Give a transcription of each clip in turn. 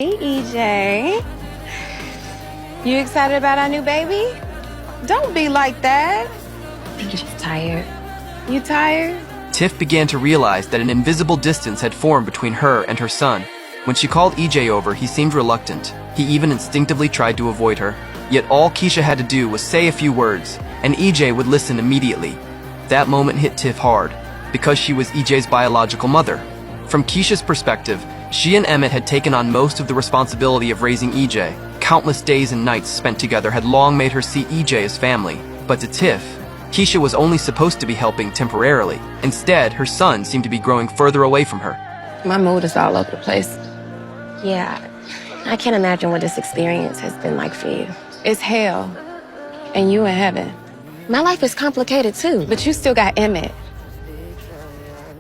Hey, EJ. You excited about our new baby? Don't be like that. I think you're just tired. You tired? Tiff began to realize that an invisible distance had formed between her and her son. When she called EJ over, he seemed reluctant. He even instinctively tried to avoid her. Yet all Keisha had to do was say a few words, and EJ would listen immediately. That moment hit Tiff hard, because she was EJ's biological mother. From Keisha's perspective, she and Emmett had taken on most of the responsibility of raising EJ. Countless days and nights spent together had long made her see EJ as family. But to Tiff, Keisha was only supposed to be helping temporarily. Instead, her son seemed to be growing further away from her. My mood is all over the place. Yeah, I can't imagine what this experience has been like for you. It's hell, and you in heaven. My life is complicated too. But you still got Emmett.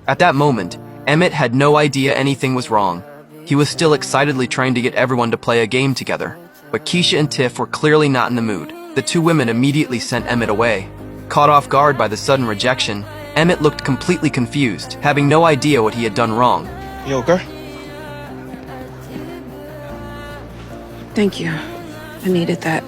At that moment, Emmett had no idea anything was wrong. He was still excitedly trying to get everyone to play a game together. But Keisha and Tiff were clearly not in the mood. The two women immediately sent Emmett away. Caught off guard by the sudden rejection, Emmett looked completely confused, having no idea what he had done wrong. You okay? Thank you. I needed that.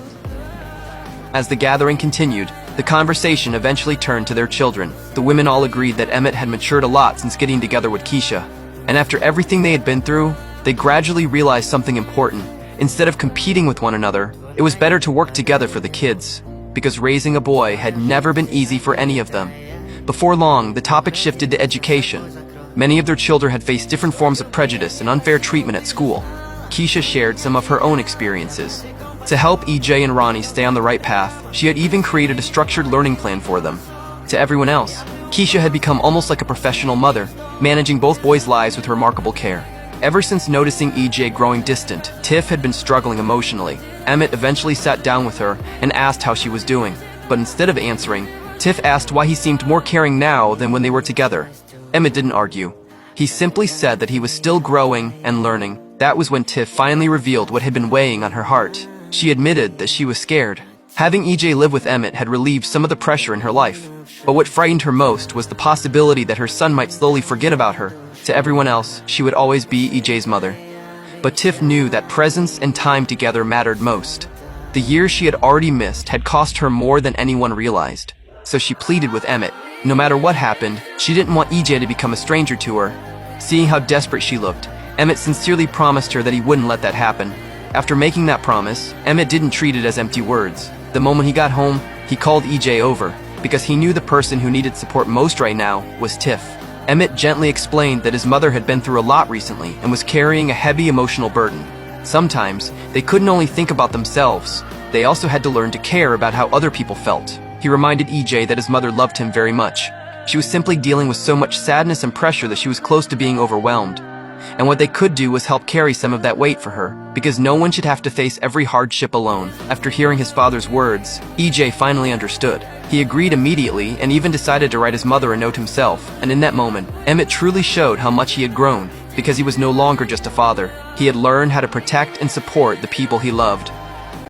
As the gathering continued, the conversation eventually turned to their children. The women all agreed that Emmett had matured a lot since getting together with Keisha. And after everything they had been through, they gradually realized something important. Instead of competing with one another, it was better to work together for the kids. Because raising a boy had never been easy for any of them. Before long, the topic shifted to education. Many of their children had faced different forms of prejudice and unfair treatment at school. Keisha shared some of her own experiences. To help EJ and Ronnie stay on the right path, she had even created a structured learning plan for them. To everyone else, Keisha had become almost like a professional mother, managing both boys' lives with remarkable care. Ever since noticing EJ growing distant, Tiff had been struggling emotionally. Emmett eventually sat down with her and asked how she was doing. But instead of answering, Tiff asked why he seemed more caring now than when they were together. Emmett didn't argue. He simply said that he was still growing and learning. That was when Tiff finally revealed what had been weighing on her heart. She admitted that she was scared. Having EJ live with Emmett had relieved some of the pressure in her life. But what frightened her most was the possibility that her son might slowly forget about her. To everyone else, she would always be EJ's mother. But Tiff knew that presence and time together mattered most. The years she had already missed had cost her more than anyone realized. So she pleaded with Emmett. No matter what happened, she didn't want EJ to become a stranger to her. Seeing how desperate she looked, Emmett sincerely promised her that he wouldn't let that happen. After making that promise, Emmett didn't treat it as empty words. The moment he got home, he called EJ over, because he knew the person who needed support most right now was Tiff. Emmett gently explained that his mother had been through a lot recently and was carrying a heavy emotional burden. Sometimes, they couldn't only think about themselves, they also had to learn to care about how other people felt. He reminded EJ that his mother loved him very much. She was simply dealing with so much sadness and pressure that she was close to being overwhelmed. And what they could do was help carry some of that weight for her, because no one should have to face every hardship alone. After hearing his father's words, EJ finally understood. He agreed immediately and even decided to write his mother a note himself, and in that moment, Emmett truly showed how much he had grown, because he was no longer just a father. He had learned how to protect and support the people he loved.